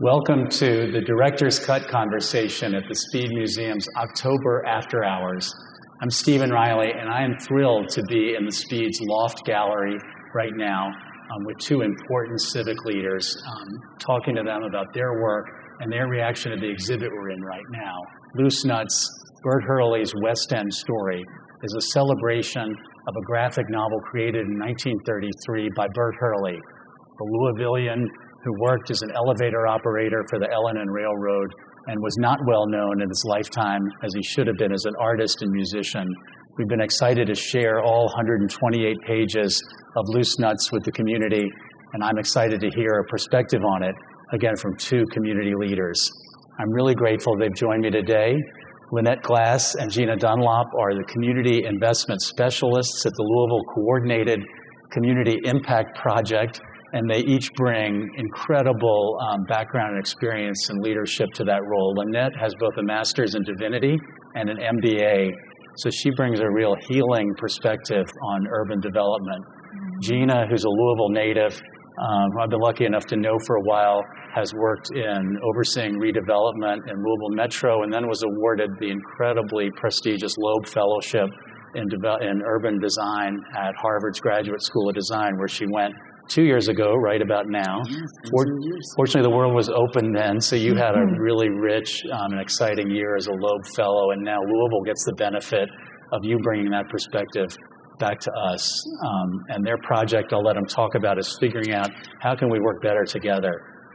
Welcome to the Director's Cut conversation at the Speed Museum's October After Hours. I'm Stephen Reily, and I am thrilled to be in the Speed's Loft Gallery right now with two important civic leaders, talking to them about their work and their reaction to the exhibit we're in right now. Loose Nuts, Bert Hurley's West End Story, is a celebration of a graphic novel created in 1933 by Bert Hurley, a Louisvillian who worked as an elevator operator for the L&N Railroad and was not well known in his lifetime as he should have been as an artist and musician. We've been excited to share all 128 pages of Loose Nuts with the community, and I'm excited to hear a perspective on it, again, from two community leaders. I'm really grateful they've joined me today. Lynnett Glass and Jeana Dunlap are the community investment specialists at the Louisville Coordinated Community Impact Project, and they each bring incredible background and experience and leadership to that role. Lynnett has both a master's in divinity and an MBA, so she brings a real healing perspective on urban development. Jeana, who's a Louisville native, who I've been lucky enough to know for a while, has worked in overseeing redevelopment in Louisville Metro, and then was awarded the incredibly prestigious Loeb Fellowship in urban design at Harvard's Graduate School of Design, where she went 2 years ago, right about now. Yes, Fortunately, the world was open then, so you had a really rich and exciting year as a Loeb Fellow, and now Louisville gets the benefit of you bringing that perspective back to us. And their project, I'll let them talk about, is figuring out how can we work better together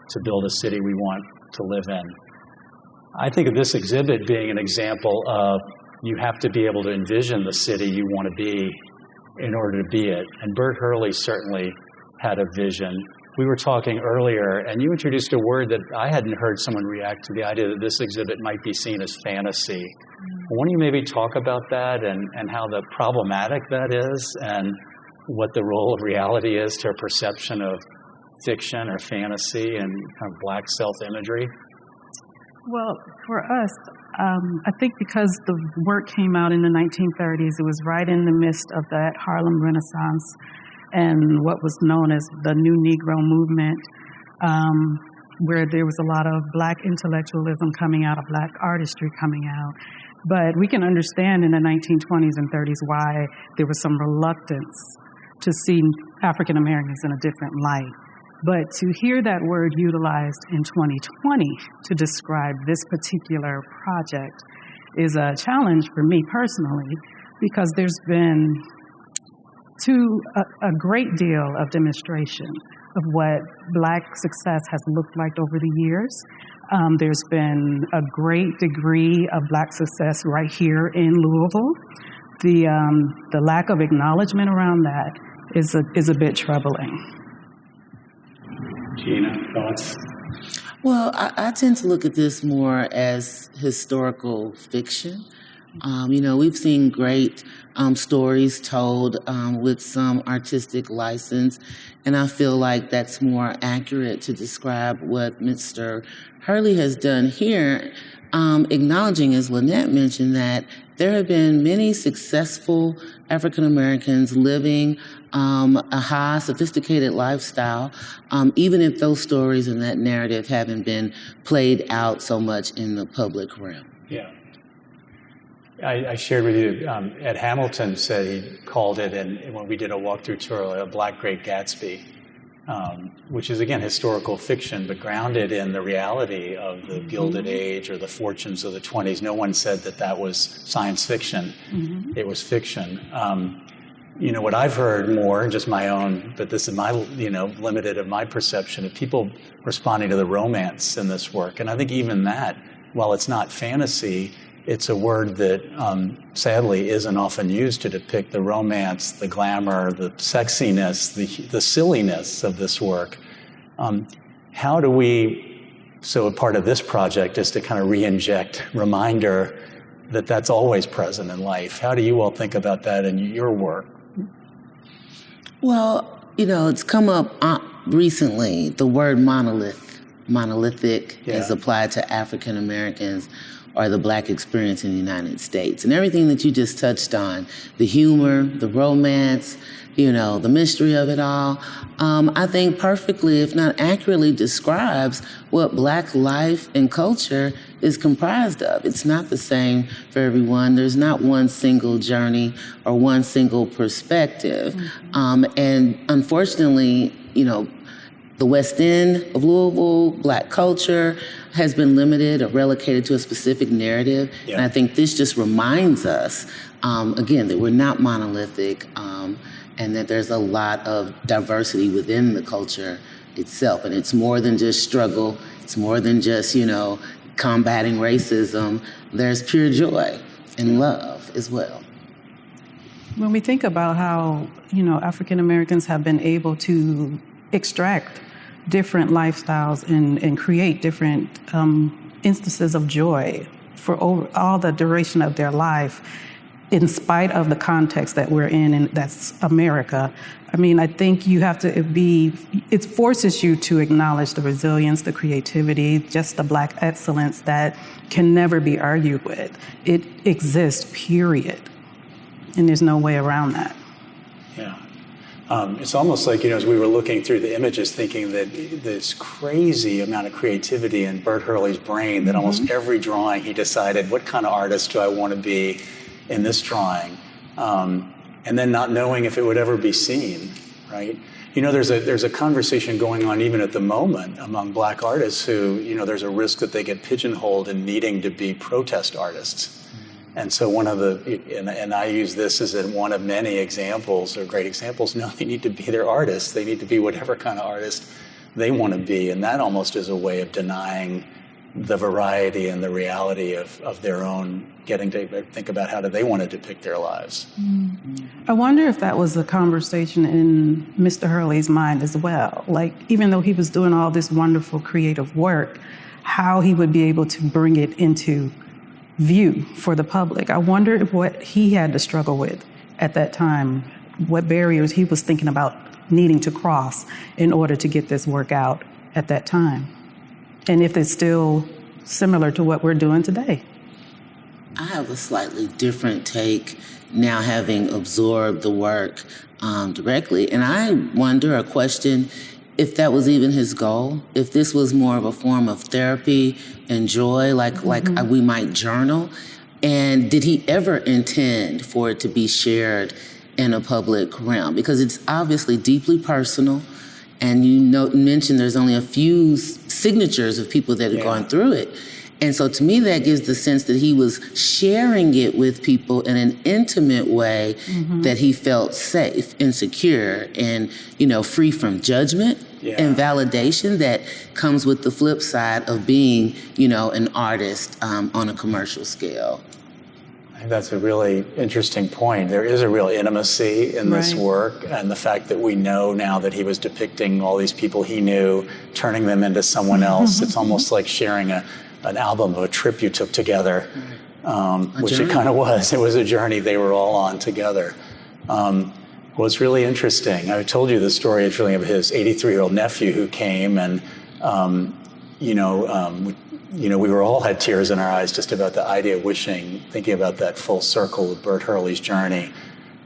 to build a city we want to live in. I think of this exhibit being an example of you have to be able to envision the city you want to be in order to be it. And Bert Hurley certainly had a vision. We were talking earlier, and you introduced a word that I hadn't heard someone react to, the idea that this exhibit might be seen as fantasy. Why don't you maybe talk about that and how the problematic that is and what the role of reality is to a perception of fiction or fantasy and kind of black self-imagery? Well, for us, I think because the work came out in the 1930s, it was right in the midst of that Harlem Renaissance and what was known as the New Negro movement, where there was a lot of black intellectualism coming out, of black artistry coming out. But we can understand in the 1920s and 30s why there was some reluctance to see African Americans in a different light. But to hear that word utilized in 2020 to describe this particular project is a challenge for me personally, because there's been a great deal of demonstration of what black success has looked like over the years. There's been a great degree of black success right here in Louisville. The lack of acknowledgement around that is a bit troubling. Jeana, thoughts? Well, I tend to look at this more as historical fiction. We've seen great stories told with some artistic license, and I feel like that's more accurate to describe what Mr. Hurley has done here, acknowledging, as Lynnett mentioned, that there have been many successful African Americans living a high, sophisticated lifestyle, even if those stories and that narrative haven't been played out so much in the public realm. Yeah. I shared with you, Ed Hamilton said he called it, and when we did a walkthrough tour, a Black Great Gatsby, which is, again, historical fiction, but grounded in the reality of the Gilded Age or the fortunes of the 20s. No one said that was science fiction. It was fiction. What I've heard more, just my own, but this is my, limited of my perception, of people responding to the romance in this work. And I think even that, while it's not fantasy, it's a word that, sadly, isn't often used to depict the romance, the glamour, the sexiness, the silliness of this work. How do we, so a part of this project is to kind of re-inject reminder that that's always present in life. How do you all think about that in your work? Well, it's come up recently, the word monolithic, is applied to African Americans, or the Black experience in the United States. And everything that you just touched on, the humor, the romance, the mystery of it all, I think perfectly, if not accurately, describes what Black life and culture is comprised of. It's not the same for everyone. There's not one single journey or one single perspective. And unfortunately, the West End of Louisville, Black culture has been limited or relegated to a specific narrative. Yeah. And I think this just reminds us, again, that we're not monolithic, and that there's a lot of diversity within the culture itself. And it's more than just struggle. It's more than just, combating racism. There's pure joy and love as well. When we think about how, African Americans have been able to extract different lifestyles and create different instances of joy for all the duration of their life, in spite of the context that we're in, and that's America. I mean, I think you have to it forces you to acknowledge the resilience, the creativity, just the Black excellence that can never be argued with. It exists, period. And there's no way around that. Yeah. It's almost like, as we were looking through the images, thinking that this crazy amount of creativity in Bert Hurley's brain, that almost every drawing he decided, what kind of artist do I want to be in this drawing? And then not knowing if it would ever be seen, right? There's a conversation going on even at the moment among Black artists who, there's a risk that they get pigeonholed in needing to be protest artists. And so and I use this as one of many examples or great examples. No, they need to be their artists. They need to be whatever kind of artist they want to be. And that almost is a way of denying the variety and the reality of their own, getting to think about how do they want to depict their lives. I wonder if that was a conversation in Mr. Hurley's mind as well. Like, even though he was doing all this wonderful creative work, how he would be able to bring it into view for the public. I wonder what he had to struggle with at that time, what barriers he was thinking about needing to cross in order to get this work out at that time. And if it's still similar to what we're doing today. I have a slightly different take now, having absorbed the work directly. And I wonder or question if that was even his goal, if this was more of a form of therapy and joy, like we might journal. And did he ever intend for it to be shared in a public realm? Because it's obviously deeply personal. And you mentioned there's only a few signatures of people that have gone through it. And so to me, that gives the sense that he was sharing it with people in an intimate way that he felt safe and secure and, free from judgment and validation that comes with the flip side of being, an artist on a commercial scale. I think that's a really interesting point. There is a real intimacy in this work, and the fact that we know now that he was depicting all these people he knew, turning them into someone else. It's almost like sharing an album of a trip you took together, which it kind of was. It was a journey they were all on together. Well, it's really interesting. I told you the story actually of his 83-year-old nephew who came, and we were all had tears in our eyes just about the idea of thinking about that full circle of Bert Hurley's journey.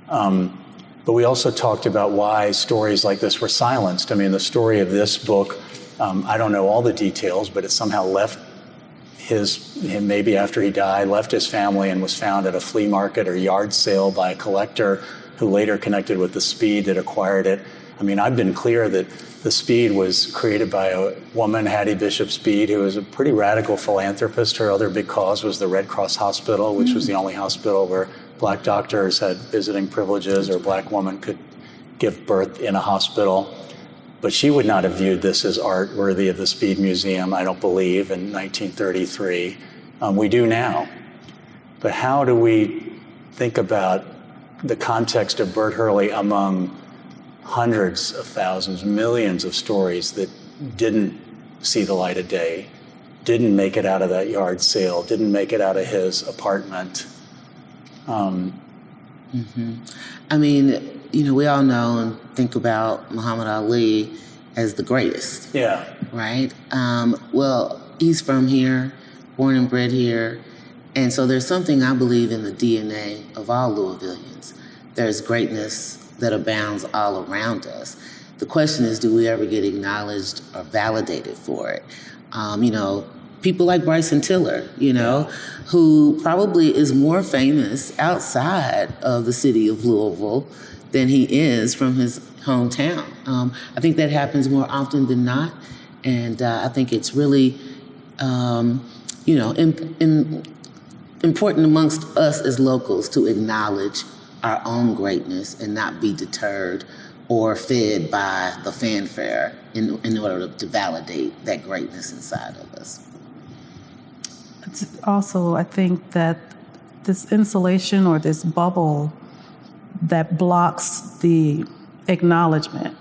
But we also talked about why stories like this were silenced. I mean, the story of this book, I don't know all the details, but it somehow left him maybe after he died, left his family and was found at a flea market or yard sale by a collector who later connected with the Speed that acquired it. I mean, I've been clear that the Speed was created by a woman, Hattie Bishop Speed, who was a pretty radical philanthropist. Her other big cause was the Red Cross Hospital, which was the only hospital where Black doctors had visiting privileges or a Black woman could give birth in a hospital. But she would not have viewed this as art worthy of the Speed Museum, I don't believe, in 1933. We do now. But how do we think about the context of Bert Hurley among hundreds of thousands, millions of stories that didn't see the light of day, didn't make it out of that yard sale, didn't make it out of his apartment? I mean, we all know and think about Muhammad Ali as the greatest. Yeah. Right? Well, he's from here, born and bred here, And so there's something I believe in the DNA of all Louisvillians. There's greatness that abounds all around us. The question is, do we ever get acknowledged or validated for it? People like Bryson Tiller, who probably is more famous outside of the city of Louisville than he is from his hometown. I think that happens more often than not. And I think it's really, important amongst us as locals to acknowledge our own greatness and not be deterred or fed by the fanfare in order to validate that greatness inside of us. Also, I think that this insulation or this bubble that blocks the acknowledgement,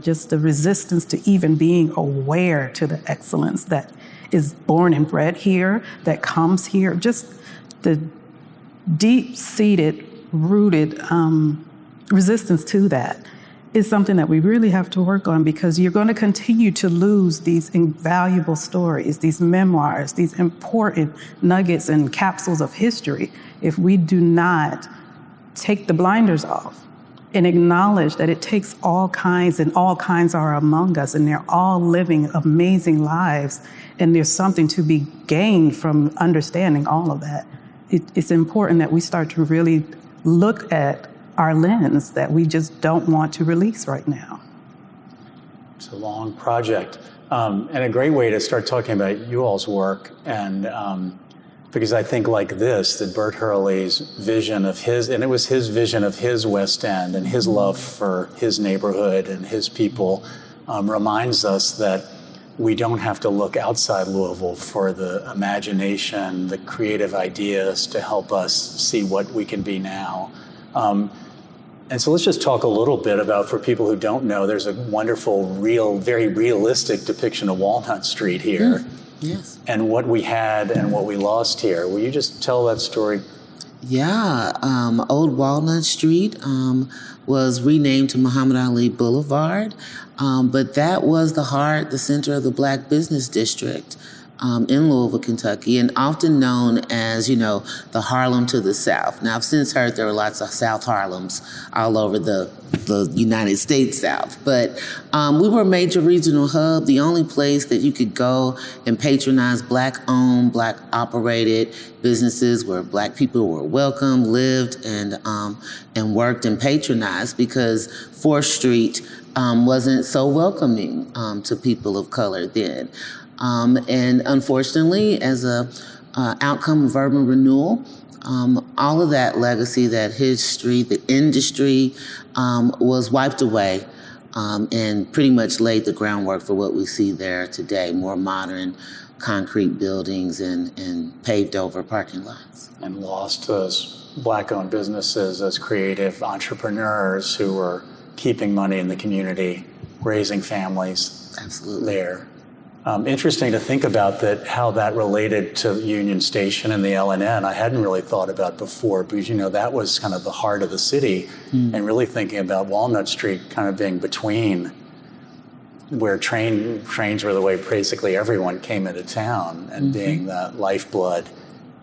just the resistance to even being aware to the excellence that is born and bred here, that comes here, just the deep-seated, rooted resistance to that is something that we really have to work on, because you're going to continue to lose these invaluable stories, these memoirs, these important nuggets and capsules of history if we do not take the blinders off and acknowledge that it takes all kinds, and all kinds are among us, and they're all living amazing lives, and there's something to be gained from understanding all of that. It's important that we start to really look at our lens that we just don't want to release right now. It's a long project, and a great way to start talking about you all's work, and because I think like this, that Bert Hurley's vision of his, and it was his vision of his West End and his love for his neighborhood and his people, reminds us that we don't have to look outside Louisville for the imagination, the creative ideas to help us see what we can be now. And so let's just talk a little bit about, for people who don't know, there's a wonderful, very realistic depiction of Walnut Street here. Yes. And what we had and what we lost here. Will you just tell that story? Yeah, Old Walnut Street was renamed to Muhammad Ali Boulevard, but that was the center of the Black Business District in Louisville, Kentucky, and often known as, the Harlem to the South. Now, I've since heard there were lots of South Harlems all over the United States South, but we were a major regional hub, the only place that you could go and patronize Black-owned, Black-operated businesses where Black people were welcome, lived, and worked and patronized, because 4th Street wasn't so welcoming to people of color then. And unfortunately, as a outcome of urban renewal, all of that legacy, that history, the industry was wiped away, and pretty much laid the groundwork for what we see there today, more modern concrete buildings and paved over parking lots. And lost those Black-owned businesses as creative entrepreneurs who were keeping money in the community, raising families. Absolutely. There. Interesting to think about that, how that related to Union Station and the L&N. I hadn't really thought about before, because that was kind of the heart of the city, and really thinking about Walnut Street kind of being between, where trains were the way basically everyone came into town, and being the lifeblood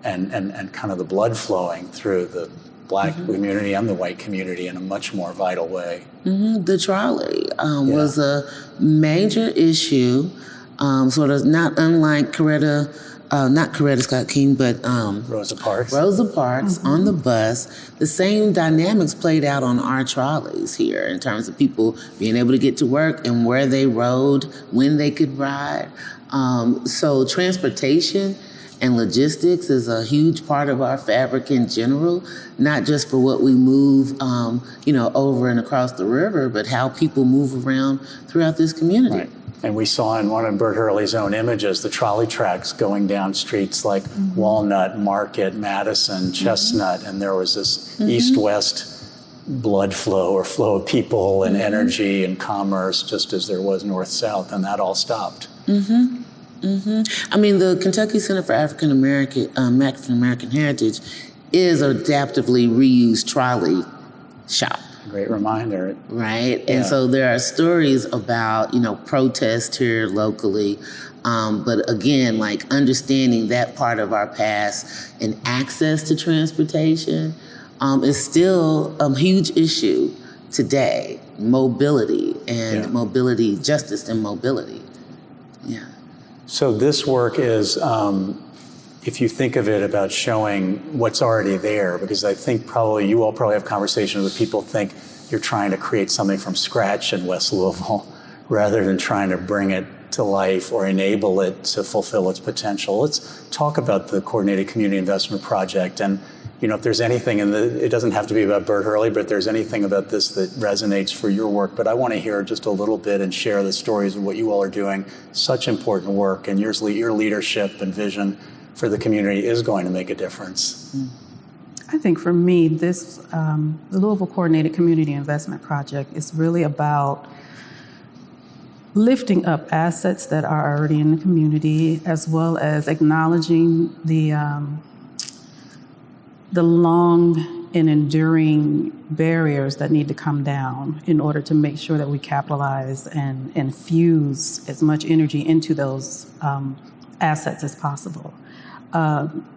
and kind of the blood flowing through the Black community and the white community in a much more vital way. The trolley was a major issue. Sort of not unlike not Coretta Scott King, but Rosa Parks. Rosa Parks on the bus. The same dynamics played out on our trolleys here in terms of people being able to get to work and where they rode, when they could ride. So transportation and logistics is a huge part of our fabric in general, not just for what we move, over and across the river, but how people move around throughout this community. Right. And we saw in one of Bert Hurley's own images the trolley tracks going down streets like Walnut, Market, Madison, Chestnut, and there was this east-west blood flow or flow of people and energy and commerce, just as there was north-south, and that all stopped. I mean, the Kentucky Center for African American Heritage is an adaptively reused trolley shop. Great reminder. Right. Yeah. And so there are stories about, protest here locally. But again, like understanding that part of our past and access to transportation is still a huge issue today. Mobility and mobility, justice and mobility. Yeah. So this work is, if you think of it, about showing what's already there, because I think probably you all probably have conversations with people think you're trying to create something from scratch in West Louisville rather than trying to bring it to life or enable it to fulfill its potential. Let's talk about the Coordinated Community Investment Project. And if there's anything it doesn't have to be about Bert Hurley, but if there's anything about this that resonates for your work, but I want to hear just a little bit and share the stories of what you all are doing. Such important work, and your leadership and vision for the community is going to make a difference. I think for me, this the Louisville Coordinated Community Investment Project is really about lifting up assets that are already in the community, as well as acknowledging the long and enduring barriers that need to come down in order to make sure that we capitalize and infuse as much energy into those assets as possible.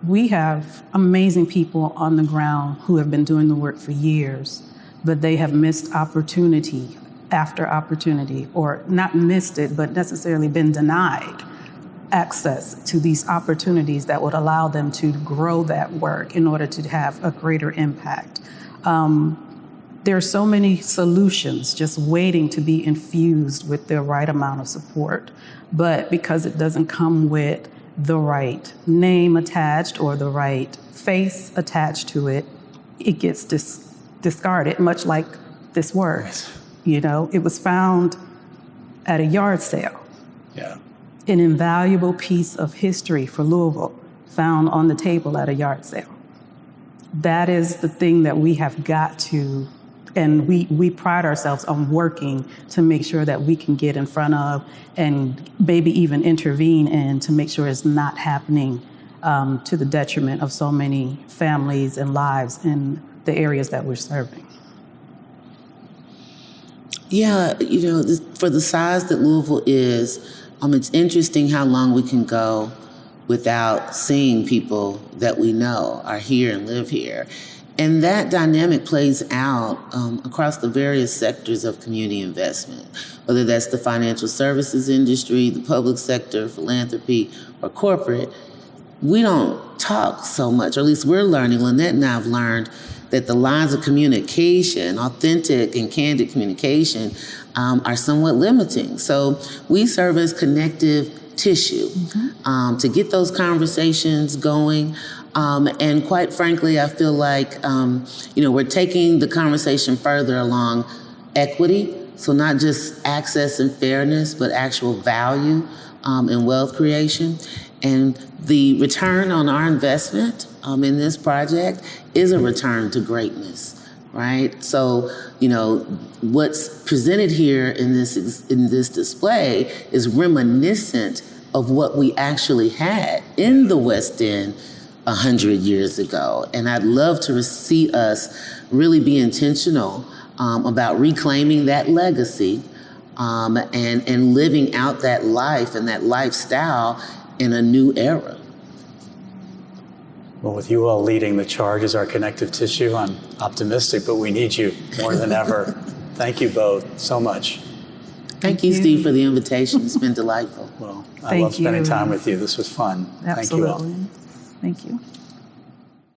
We have amazing people on the ground who have been doing the work for years, but they have missed opportunity after opportunity, or not missed it, but necessarily been denied access to these opportunities that would allow them to grow that work in order to have a greater impact. There are so many solutions just waiting to be infused with the right amount of support, but because it doesn't come with the right name attached or the right face attached to it, it gets discarded, much like this word. It was found at a yard sale. Yeah. An invaluable piece of history for Louisville found on the table at a yard sale. That is the thing that we have got to, and we pride ourselves on working to make sure that we can get in front of and maybe even intervene in to make sure it's not happening to the detriment of so many families and lives in the areas that we're serving. Yeah, for the size that Louisville is, it's interesting how long we can go without seeing people that we know are here and live here. And that dynamic plays out across the various sectors of community investment, whether that's the financial services industry, the public sector, philanthropy, or corporate. We don't talk so much, or at least we're learning, Lynnett and I have learned, that the lines of communication, authentic and candid communication, are somewhat limiting. So we serve as connective tissue to get those conversations going. And quite frankly, I feel like, we're taking the conversation further along equity. So not just access and fairness, but actual value and wealth creation. And the return on our investment in this project is a return to greatness, right? So, what's presented here in this display is reminiscent of what we actually had in the West End 100 years ago. And I'd love to see us really be intentional about reclaiming that legacy and living out that life and that lifestyle in a new era. Well, with you all leading the charge as our connective tissue, I'm optimistic, but we need you more than ever. Thank you both so much. Thank you, Steve, for the invitation. It's been delightful. Well, I love spending time with you. This was fun. Absolutely. Thank you all. Thank you.